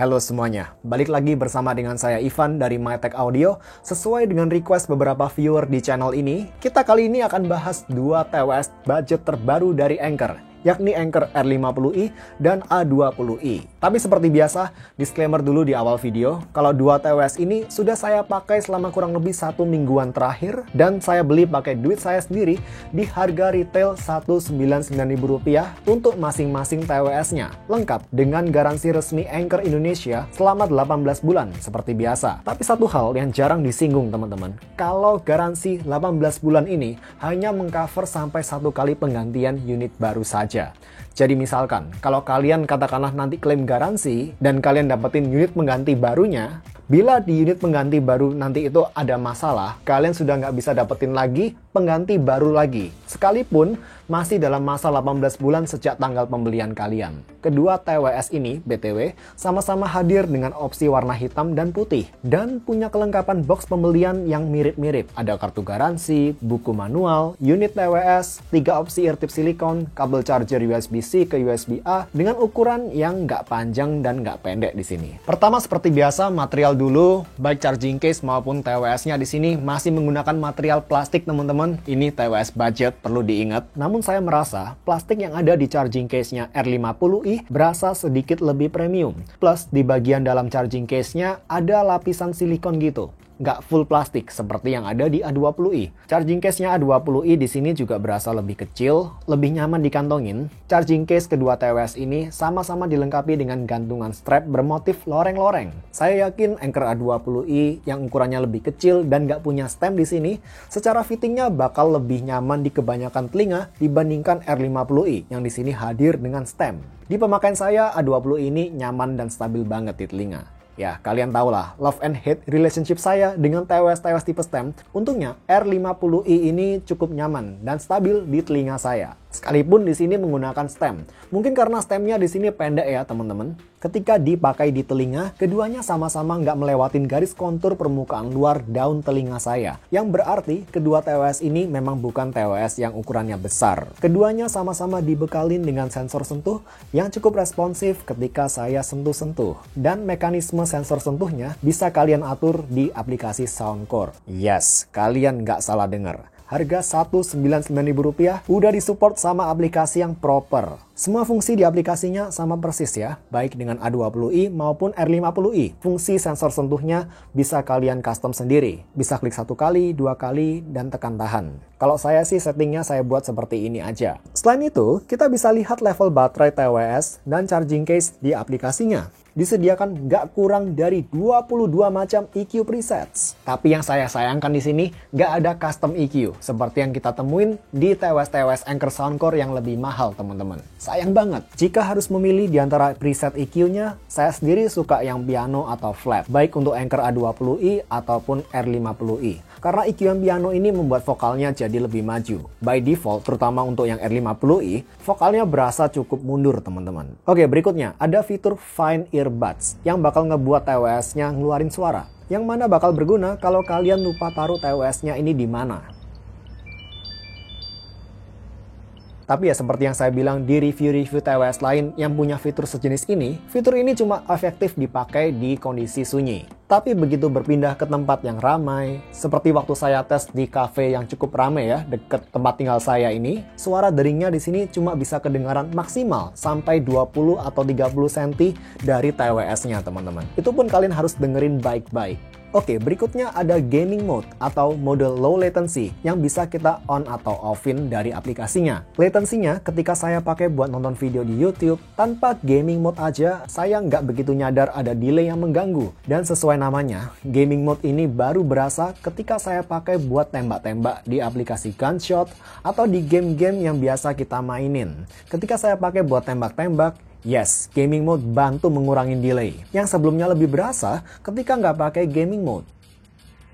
Halo semuanya, balik lagi bersama dengan saya Ivan dari MyTech Audio. Sesuai dengan request beberapa viewer di channel ini, kita kali ini akan bahas dua TWS budget terbaru dari Anker, yakni Anker R50i dan A20i. Tapi seperti biasa, disclaimer dulu di awal video, kalau dua TWS ini sudah saya pakai selama kurang lebih 1 mingguan terakhir, dan saya beli pakai duit saya sendiri di harga retail Rp199.000 untuk masing-masing TWS-nya, lengkap dengan garansi resmi Anker Indonesia selama 18 bulan seperti biasa. Tapi satu hal yang jarang disinggung teman-teman, kalau garansi 18 bulan ini hanya mengcover sampai 1 kali penggantian unit baru saja. Jadi misalkan, kalau kalian katakanlah nanti klaim garansi dan kalian dapetin unit pengganti barunya, bila di unit pengganti baru nanti itu ada masalah, kalian sudah nggak bisa dapetin lagi pengganti baru lagi, sekalipun masih dalam masa 18 bulan sejak tanggal pembelian kalian. Kedua TWS ini, BTW, sama-sama hadir dengan opsi warna hitam dan putih, dan punya kelengkapan box pembelian yang mirip-mirip. Ada kartu garansi, buku manual, unit TWS, 3 opsi ear tip silikon, kabel charger USB-C ke USB-A, dengan ukuran yang nggak panjang dan nggak pendek di sini. Pertama, seperti biasa, material dulu, baik charging case maupun TWS-nya di sini masih menggunakan material plastik, teman-teman. Ini TWS budget, perlu diingat. Namun saya merasa plastik yang ada di charging case-nya R50i berasa sedikit lebih premium. Plus di bagian dalam charging case-nya ada lapisan silikon gitu. Nggak full plastik seperti yang ada di A20i. Charging case-nya A20i di sini juga berasa lebih kecil, lebih nyaman dikantongin. Charging case kedua TWS ini sama-sama dilengkapi dengan gantungan strap bermotif loreng-loreng. Saya yakin Anker A20i yang ukurannya lebih kecil dan nggak punya stem di sini, secara fittingnya bakal lebih nyaman di kebanyakan telinga dibandingkan R50i yang di sini hadir dengan stem. Di pemakaian saya, A20i ini nyaman dan stabil banget di telinga. Ya, kalian tahulah love and hate relationship saya dengan TWS tipe stem. Untungnya R50i ini cukup nyaman dan stabil di telinga saya, sekalipun di sini menggunakan stem. Mungkin karena stemnya di sini pendek ya teman-teman. Ketika dipakai di telinga, keduanya sama-sama nggak melewatin garis kontur permukaan luar daun telinga saya. Yang berarti kedua TWS ini memang bukan TWS yang ukurannya besar. Keduanya sama-sama dibekalin dengan sensor sentuh yang cukup responsif ketika saya sentuh-sentuh. Dan mekanisme sensor sentuhnya bisa kalian atur di aplikasi Soundcore. Yes, kalian nggak salah dengar. Harga Rp199.000 udah disupport sama aplikasi yang proper. Semua fungsi di aplikasinya sama persis ya, baik dengan A20i maupun R50i. Fungsi sensor sentuhnya bisa kalian custom sendiri. Bisa klik 1 kali, 2 kali, dan tekan tahan. Kalau saya sih settingnya saya buat seperti ini aja. Selain itu, kita bisa lihat level baterai TWS dan charging case di aplikasinya. Disediakan nggak kurang dari 22 macam EQ presets. Tapi yang saya sayangkan di sini nggak ada custom EQ seperti yang kita temuin di TWS Anker Soundcore yang lebih mahal, teman-teman. Sayang banget. Jika harus memilih di antara preset EQ-nya, saya sendiri suka yang piano atau flat, baik untuk Anker A20i ataupun R50i. Karena EQ yang piano ini membuat vokalnya jadi lebih maju. By default, terutama untuk yang R50i, vokalnya berasa cukup mundur, teman-teman. Oke, berikutnya ada fitur Fine Earbuds yang bakal ngebuat TWS-nya ngeluarin suara. Yang mana bakal berguna kalau kalian lupa taruh TWS-nya ini di mana. Tapi ya seperti yang saya bilang di review-review TWS lain yang punya fitur sejenis ini, fitur ini cuma efektif dipakai di kondisi sunyi. Tapi begitu berpindah ke tempat yang ramai, seperti waktu saya tes di cafe yang cukup ramai ya, deket tempat tinggal saya ini, suara deringnya di sini cuma bisa kedengaran maksimal sampai 20 atau 30 cm dari TWS-nya, teman-teman. Itu pun kalian harus dengerin baik-baik. Oke, berikutnya ada gaming mode atau mode low latency yang bisa kita on atau offin dari aplikasinya. Latensinya ketika saya pakai buat nonton video di YouTube, tanpa gaming mode aja saya nggak begitu nyadar ada delay yang mengganggu. Dan sesuai namanya, gaming mode ini baru berasa ketika saya pakai buat tembak-tembak di aplikasi Gunshot atau di game-game yang biasa kita mainin. Ketika saya pakai buat tembak-tembak, yes, gaming mode bantu mengurangi delay. Yang sebelumnya lebih berasa ketika nggak pakai gaming mode.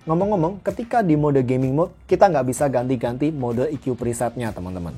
Ngomong-ngomong, ketika di mode gaming mode, kita nggak bisa ganti-ganti mode EQ presetnya, teman-teman.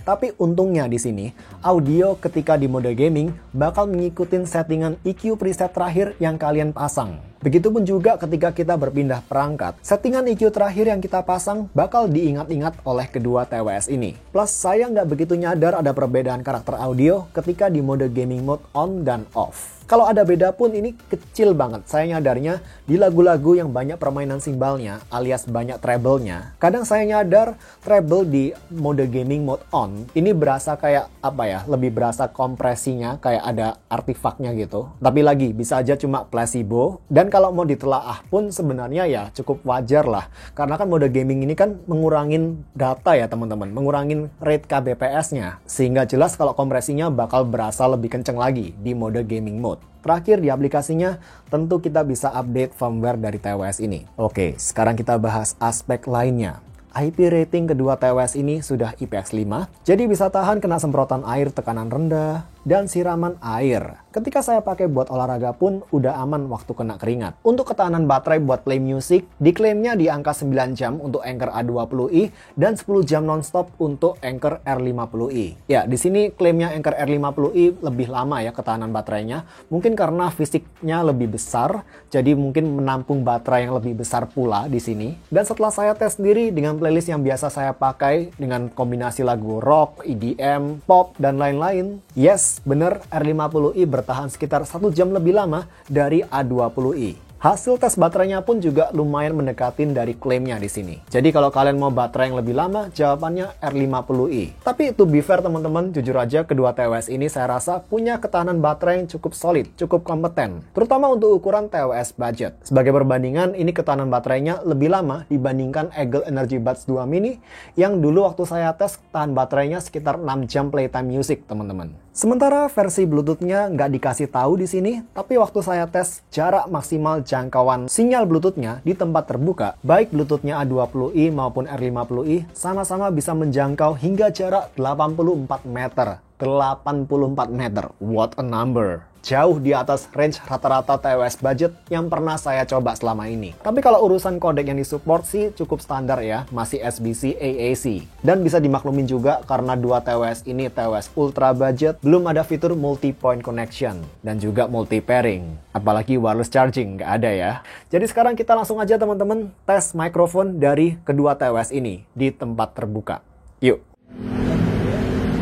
Tapi untungnya di sini, audio ketika di mode gaming bakal mengikuti settingan EQ preset terakhir yang kalian pasang. Begitupun juga ketika kita berpindah perangkat, settingan EQ terakhir yang kita pasang bakal diingat-ingat oleh kedua TWS ini. Plus saya nggak begitu nyadar ada perbedaan karakter audio ketika di mode gaming mode on dan off. Kalau ada beda pun ini kecil banget. Saya nyadarnya di lagu-lagu yang banyak permainan simbalnya alias banyak treble-nya. Kadang saya nyadar treble di mode gaming mode on ini berasa kayak apa ya, lebih berasa kompresinya kayak ada artefaknya gitu. Tapi lagi bisa aja cuma placebo. Dan kalau mau ditelaah pun sebenarnya ya cukup wajar lah. Karena kan mode gaming ini kan mengurangin data ya teman-teman, mengurangin rate kbps-nya. Sehingga jelas kalau kompresinya bakal berasa lebih kenceng lagi di mode gaming mode. Terakhir di aplikasinya, tentu kita bisa update firmware dari TWS ini. Oke, sekarang kita bahas aspek lainnya. IP rating kedua TWS ini sudah IPX5, jadi bisa tahan kena semprotan air tekanan rendah dan siraman air. Ketika saya pakai buat olahraga pun udah aman waktu kena keringat. Untuk ketahanan baterai buat play music, diklaimnya di angka 9 jam untuk Anker A20i dan 10 jam nonstop untuk Anker R50i. Ya, di sini klaimnya Anker R50i lebih lama ya ketahanan baterainya. Mungkin karena fisiknya lebih besar, jadi mungkin menampung baterai yang lebih besar pula di sini. Dan setelah saya tes sendiri dengan playlist yang biasa saya pakai dengan kombinasi lagu rock, EDM, pop, dan lain-lain, yes, bener R50i bertahan sekitar 1 jam lebih lama dari A20i. Hasil tes baterainya pun juga lumayan mendekatin dari klaimnya di sini. Jadi kalau kalian mau baterai yang lebih lama, jawabannya R50i. Tapi to be fair teman-teman, jujur aja kedua TWS ini saya rasa punya ketahanan baterai yang cukup solid, cukup kompeten. Terutama untuk ukuran TWS budget. Sebagai perbandingan, ini ketahanan baterainya lebih lama dibandingkan Eagle Energy Buds 2 Mini yang dulu waktu saya tes tahan baterainya sekitar 6 jam playtime music teman-teman. Sementara versi Bluetooth-nya nggak dikasih tahu di sini, tapi waktu saya tes jarak maksimal jangkauan sinyal Bluetooth-nya di tempat terbuka, baik Bluetooth-nya A20i maupun R50i, sama-sama bisa menjangkau hingga jarak 84 meter. 84 meter, what a number. Jauh di atas range rata-rata TWS budget yang pernah saya coba selama ini. Tapi kalau urusan kodek yang disupport sih cukup standar ya, masih SBC AAC. Dan bisa dimaklumin juga karena dua TWS ini TWS ultra budget, belum ada fitur multi-point connection dan juga multi-pairing. Apalagi wireless charging, nggak ada ya. Jadi sekarang kita langsung aja teman-teman tes mikrofon dari kedua TWS ini di tempat terbuka. Yuk.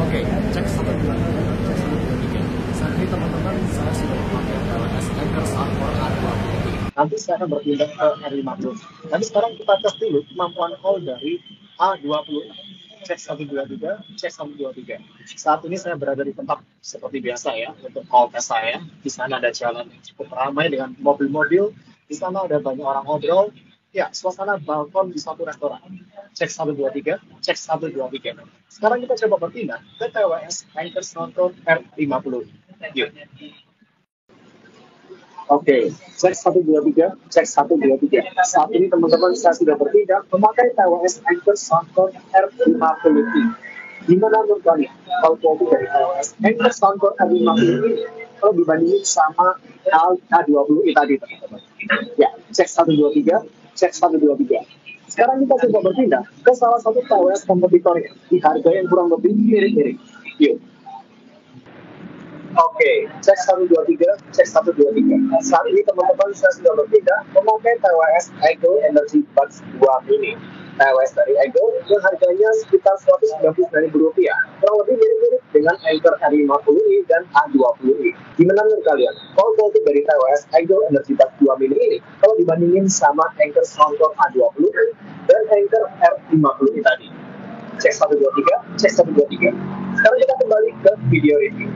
Oke, cek 1, 2, 3. Saat ini teman-teman, saya sudah memakai TWS Anker Soundcore A20i. Nanti saya akan berpindah ke R50. Tapi sekarang kita tes dulu kemampuan call dari A20i. Cek 123, cek 123. Saat ini saya berada di tempat seperti biasa ya, untuk call tes saya. Di sana ada jalan yang cukup ramai dengan mobil-mobil. Di sana ada banyak orang ngobrol. Ya, suasana balkon di suatu restoran. Cek 123, cek 123. Sekarang kita coba berpindah ke TWS Anker Soundcore R50. Yuk. Oke, cek 123, cek 123. Saat ini teman-teman saya sudah berpindah memakai TWS Anker Soundcore R50i. Gimana menurut kalian kalau quality dari TWS Anker Soundcore R50i kalau dibandingin sama A20i tadi teman-teman? Ya, cek 123, cek 123. Sekarang kita coba berpindah ke salah satu TWS kompetitornya di harga yang kurang lebih mirip-mirip. Yuk. Oke, cek 123, cek 123. Saat ini teman-teman saya sudah berpindah memakai TWS Eagle Energy Buds 2 Mini. TWS dari Eagle yang harganya sekitar Rp199.000. Kurang lebih mirip-mirip dengan Anker R50i dan A20i. Gimana menurut kalian? Kalau quality dari TWS Eagle Energy Buds 2 Mini ini kalau dibandingin sama Anker Soundcore A20i dan Anker R50i tadi. Cek 123, cek 123. Sekarang kita kembali ke video review.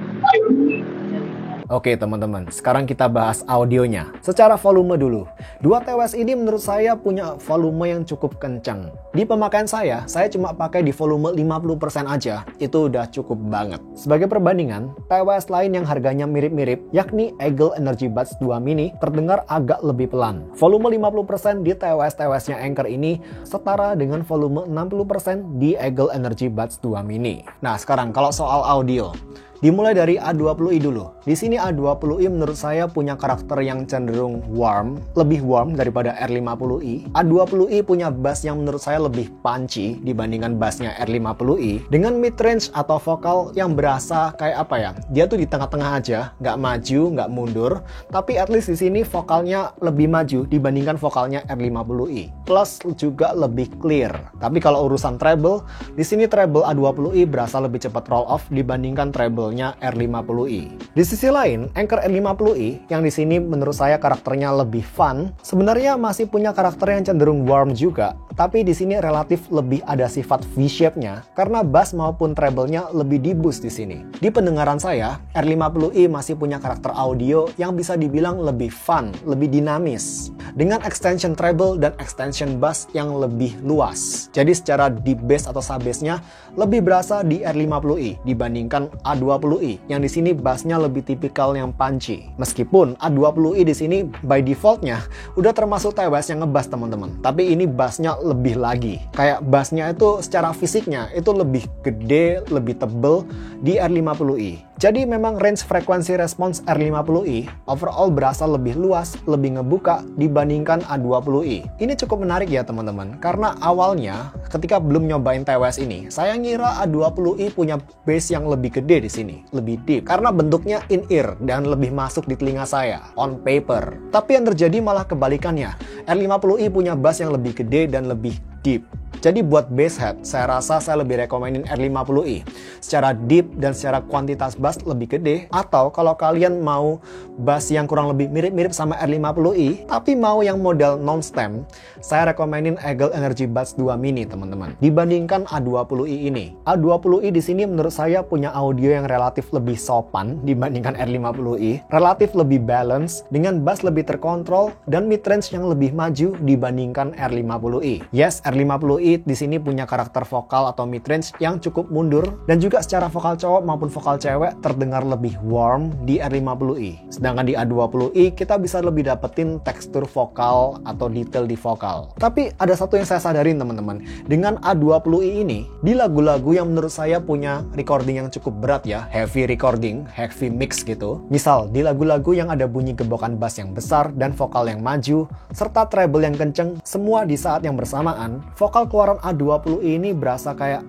Oke teman-teman, sekarang kita bahas audionya. Secara volume dulu. Dua TWS ini menurut saya punya volume yang cukup kencang. Di pemakaian saya cuma pakai di volume 50% aja. Itu udah cukup banget. Sebagai perbandingan, TWS lain yang harganya mirip-mirip, yakni Eagle Energy Buds 2 Mini, terdengar agak lebih pelan. Volume 50% di TWS-TWS-nya Anker ini setara dengan volume 60% di Eagle Energy Buds 2 Mini. Nah sekarang kalau soal audio, dimulai dari A20i dulu. Di sini A20i menurut saya punya karakter yang cenderung warm, lebih warm daripada R50i. A20i punya bass yang menurut saya lebih punchy dibandingkan bassnya R50i. Dengan mid range atau vokal yang berasa kayak apa ya? Dia tuh di tengah-tengah aja, nggak maju, nggak mundur. Tapi at least di sini vokalnya lebih maju dibandingkan vokalnya R50i. Plus juga lebih clear. Tapi kalau urusan treble, di sini treble A20i berasa lebih cepat roll off dibandingkan treble treble-nya R50i. Di sisi lain, Anker R50i yang di sini menurut saya karakternya lebih fun, sebenarnya masih punya karakter yang cenderung warm juga, tapi di sini relatif lebih ada sifat V-shape-nya karena bass maupun treble-nya lebih di-boost di sini. Di pendengaran saya, R50i masih punya karakter audio yang bisa dibilang lebih fun, lebih dinamis, dengan extension treble dan extension bass yang lebih luas. Jadi secara deep bass atau sub bass-nya lebih berasa di R50i dibandingkan A20i yang di sini bassnya lebih tipikal yang punchy. Meskipun A20i di sini by default-nya udah termasuk TWS yang ngebass teman-teman, tapi ini bassnya lebih lagi. Kayak bassnya itu secara fisiknya itu lebih gede, lebih tebel di R50i. Jadi memang range frekuensi respons R50i overall berasa lebih luas, lebih ngebuka dibandingkan A20i. Ini cukup menarik ya teman-teman, karena awalnya ketika belum nyobain TWS ini, saya ngira A20i punya bass yang lebih gede di sini, lebih deep, karena bentuknya in-ear dan lebih masuk di telinga saya, on paper. Tapi yang terjadi malah kebalikannya, R50i punya bass yang lebih gede dan lebih deep. Jadi buat bass head, saya rasa saya lebih rekomenin R50i. Secara deep dan secara kuantitas bass lebih gede. Atau kalau kalian mau bass yang kurang lebih mirip-mirip sama R50i, tapi mau yang model non-stem, saya rekomenin Eagle Energy Buds 2 Mini teman-teman. Dibandingkan A20i ini. A20i di sini menurut saya punya audio yang relatif lebih sopan dibandingkan R50i. Relatif lebih balance, dengan bass lebih terkontrol, dan mid-range yang lebih maju dibandingkan R50i. Yes, R50i di sini punya karakter vokal atau mid-range yang cukup mundur, dan juga secara vokal cowok maupun vokal cewek terdengar lebih warm di R50i. Sedangkan di A20i kita bisa lebih dapetin tekstur vokal atau detail di vokal. Tapi ada satu yang saya sadarin teman-teman, dengan A20i ini di lagu-lagu yang menurut saya punya recording yang cukup berat ya, heavy recording, heavy mix gitu. Misal di lagu-lagu yang ada bunyi gebokan bass yang besar dan vokal yang maju serta treble yang kenceng, semua di saat yang bersamaan, vokal keluaran A20i ini berasa kayak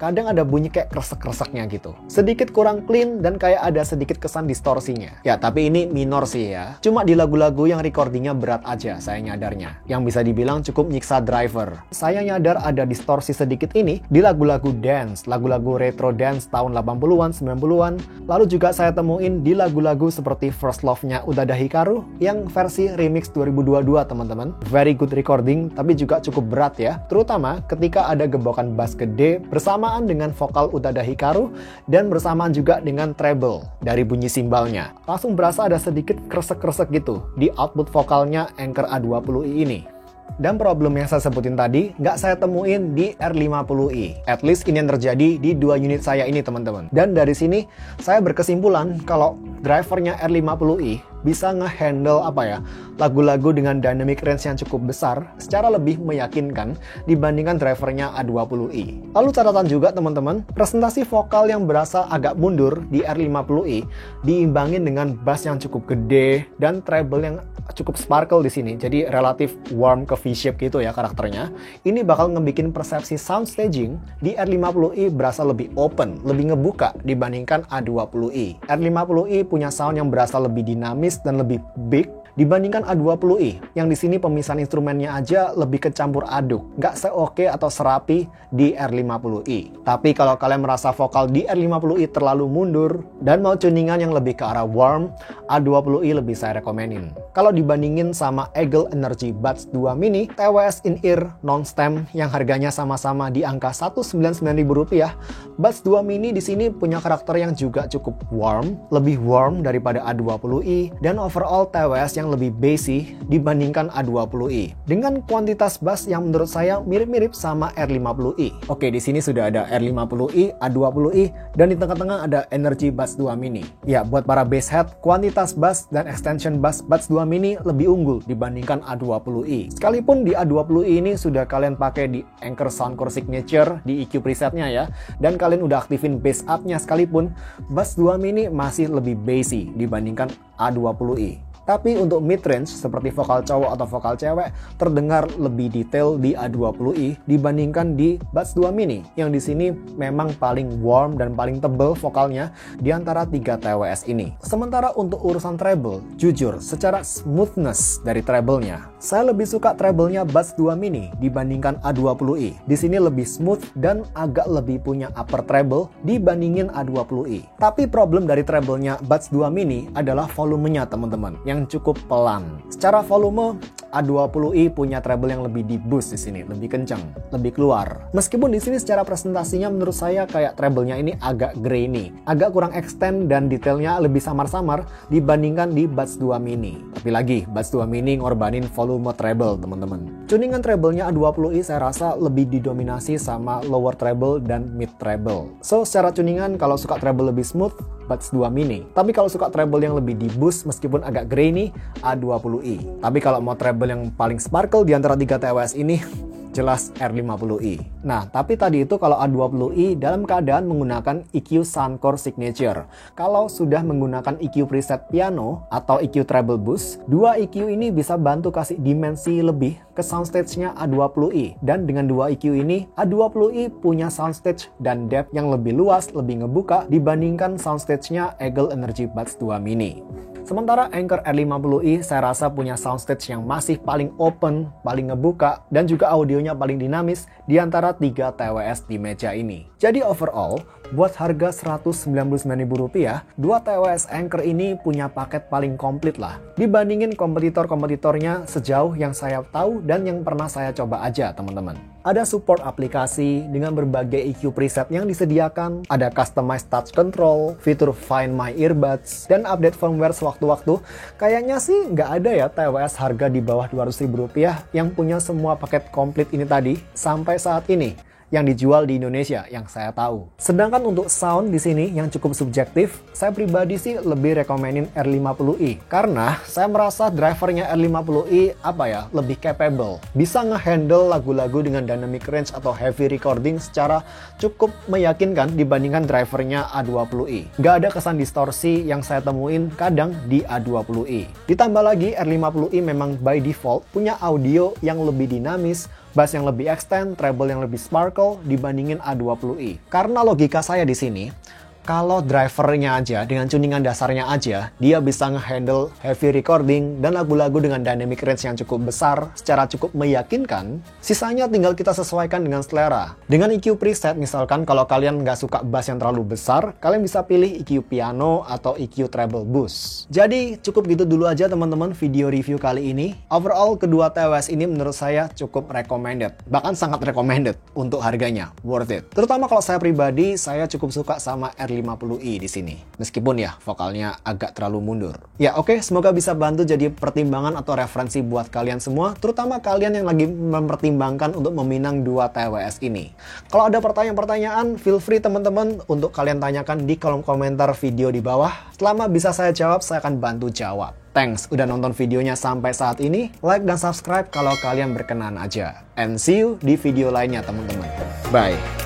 kadang ada bunyi kayak kresek-kreseknya gitu. Sedikit kurang clean dan kayak ada sedikit kesan distorsinya. Ya, tapi ini minor sih ya. Cuma di lagu-lagu yang recordingnya berat aja saya nyadarnya. Yang bisa dibilang cukup nyiksa driver. Saya nyadar ada distorsi sedikit ini di lagu-lagu dance, lagu-lagu retro dance tahun 80-an, 90-an. Lalu juga saya temuin di lagu-lagu seperti First Love-nya Utada Hikaru yang versi remix 2022 teman-teman. Very good recording, tapi juga cukup berat ya. Terutama ketika ada gebokan bass gede bersama dengan vokal Utada Hikaru dan bersamaan juga dengan treble dari bunyi simbalnya. Langsung berasa ada sedikit kresek-kresek gitu di output vokalnya Anker A20i ini. Dan problem yang saya sebutin tadi nggak saya temuin di R50i. At least ini yang terjadi di dua unit saya ini teman-teman. Dan dari sini saya berkesimpulan kalau drivernya R50i bisa nge-handle lagu-lagu dengan dynamic range yang cukup besar secara lebih meyakinkan dibandingkan drivernya A20i. Lalu catatan juga teman-teman, presentasi vokal yang berasa agak mundur di R50i diimbangin dengan bass yang cukup gede dan treble yang cukup sparkle di sini. Jadi relatif warm ke V-shape gitu ya karakternya. Ini bakal ngebikin persepsi sound staging di R50i berasa lebih open, lebih ngebuka dibandingkan A20i. R50i punya sound yang berasa lebih dinamis dan lebih big dibandingkan A20i, yang di sini pemisahan instrumennya aja lebih kecampur aduk, nggak seoke atau serapi di R50i. Tapi kalau kalian merasa vokal di R50i terlalu mundur dan mau tuningan yang lebih ke arah warm, A20i lebih saya rekomenin. Kalau dibandingin sama Eagle Energy Buds 2 Mini TWS in-ear non-stem yang harganya sama-sama di angka Rp199.000, Buds 2 Mini di sini punya karakter yang juga cukup warm, lebih warm daripada A20i, dan overall TWS yang lebih bassy dibandingkan A20i dengan kuantitas bass yang menurut saya mirip-mirip sama R50i. Oke, di sini sudah ada R50i, A20i, dan di tengah-tengah ada Energy Buds 2 Mini. Ya, buat para bass head, kuantitas bass dan extension bass Buds 2 Mini lebih unggul dibandingkan A20i. Sekalipun di A20i ini sudah kalian pakai di Anker Soundcore Signature di EQ presetnya ya, dan kalian udah aktifin bass up-nya sekalipun, Buds 2 Mini masih lebih bassy dibandingkan A20i. Tapi untuk mid-range seperti vokal cowok atau vokal cewek terdengar lebih detail di A20i dibandingkan di Buds 2 Mini yang di sini memang paling warm dan paling tebal vokalnya di antara 3 TWS ini. Sementara untuk urusan treble, jujur secara smoothness dari treble-nya, saya lebih suka treble-nya Buds 2 Mini dibandingkan A20i. Di sini lebih smooth dan agak lebih punya upper treble dibandingin A20i. Tapi problem dari treble-nya Buds 2 Mini adalah volumenya teman-teman, yang cukup pelan. Secara volume, A20i punya treble yang lebih di boost di sini, lebih kencang, lebih keluar. Meskipun di sini secara presentasinya menurut saya kayak treble-nya ini agak grainy, agak kurang extend dan detailnya lebih samar-samar dibandingkan di Buds 2 Mini. Tapi lagi, Buds 2 Mini ngorbanin volume treble teman-teman. Tuningan treble-nya A20i saya rasa lebih didominasi sama lower treble dan mid treble. So secara tuningan kalau suka treble lebih smooth, Buds 2 Mini. Tapi kalau suka treble yang lebih di boost meskipun agak grainy, A20i. Tapi kalau mau treble yang paling sparkle di antara 3 TWS ini, jelas R50i. Nah, tapi tadi itu kalau A20i dalam keadaan menggunakan EQ Soundcore Signature. Kalau sudah menggunakan EQ preset piano atau EQ treble boost, 2 EQ ini bisa bantu kasih dimensi lebih ke soundstage-nya A20i. Dan dengan 2 EQ ini, A20i punya soundstage dan depth yang lebih luas, lebih ngebuka dibandingkan soundstage-nya Eagle Energy Buds 2 Mini. Sementara Anker R50i saya rasa punya soundstage yang masih paling open, paling ngebuka, dan juga audionya paling dinamis di antara 3 TWS di meja ini. Jadi overall, buat harga Rp199.000, 2 TWS Anker ini punya paket paling komplit lah. Dibandingin kompetitor-kompetitornya sejauh yang saya tahu dan yang pernah saya coba aja teman-teman. Ada support aplikasi dengan berbagai EQ preset yang disediakan, ada customized touch control, fitur Find My Earbuds, dan update firmware sewaktu-waktu. Kayaknya sih nggak ada ya TWS harga di bawah Rp200.000 yang punya semua paket komplit ini tadi sampai saat ini yang dijual di Indonesia yang saya tahu. Sedangkan untuk sound di sini yang cukup subjektif, saya pribadi sih lebih rekomenin R50i karena saya merasa drivernya R50i lebih capable. Bisa ngehandle lagu-lagu dengan dynamic range atau heavy recording secara cukup meyakinkan dibandingkan drivernya A20i. Nggak ada kesan distorsi yang saya temuin kadang di A20i. Ditambah lagi R50i memang by default punya audio yang lebih dinamis, bass yang lebih extend, treble yang lebih sparkle dibandingin A20i. Karena logika saya di sini, kalau drivernya aja, dengan tuningan dasarnya aja, dia bisa ngehandle heavy recording dan lagu-lagu dengan dynamic range yang cukup besar, secara cukup meyakinkan, sisanya tinggal kita sesuaikan dengan selera. Dengan EQ preset, misalkan kalau kalian nggak suka bass yang terlalu besar, kalian bisa pilih EQ piano atau EQ treble boost. Jadi, cukup gitu dulu aja teman-teman video review kali ini. Overall, kedua TWS ini menurut saya cukup recommended. Bahkan sangat recommended untuk harganya. Worth it. Terutama kalau saya pribadi, saya cukup suka sama R50i di sini. Meskipun ya vokalnya agak terlalu mundur. Ya oke, semoga bisa bantu jadi pertimbangan atau referensi buat kalian semua, terutama kalian yang lagi mempertimbangkan untuk meminang 2 TWS ini. Kalau ada pertanyaan-pertanyaan, feel free teman-teman untuk kalian tanyakan di kolom komentar video di bawah. Selama bisa saya jawab, saya akan bantu jawab. Thanks udah nonton videonya sampai saat ini. Like dan subscribe kalau kalian berkenan aja. And see you di video lainnya teman-teman. Bye.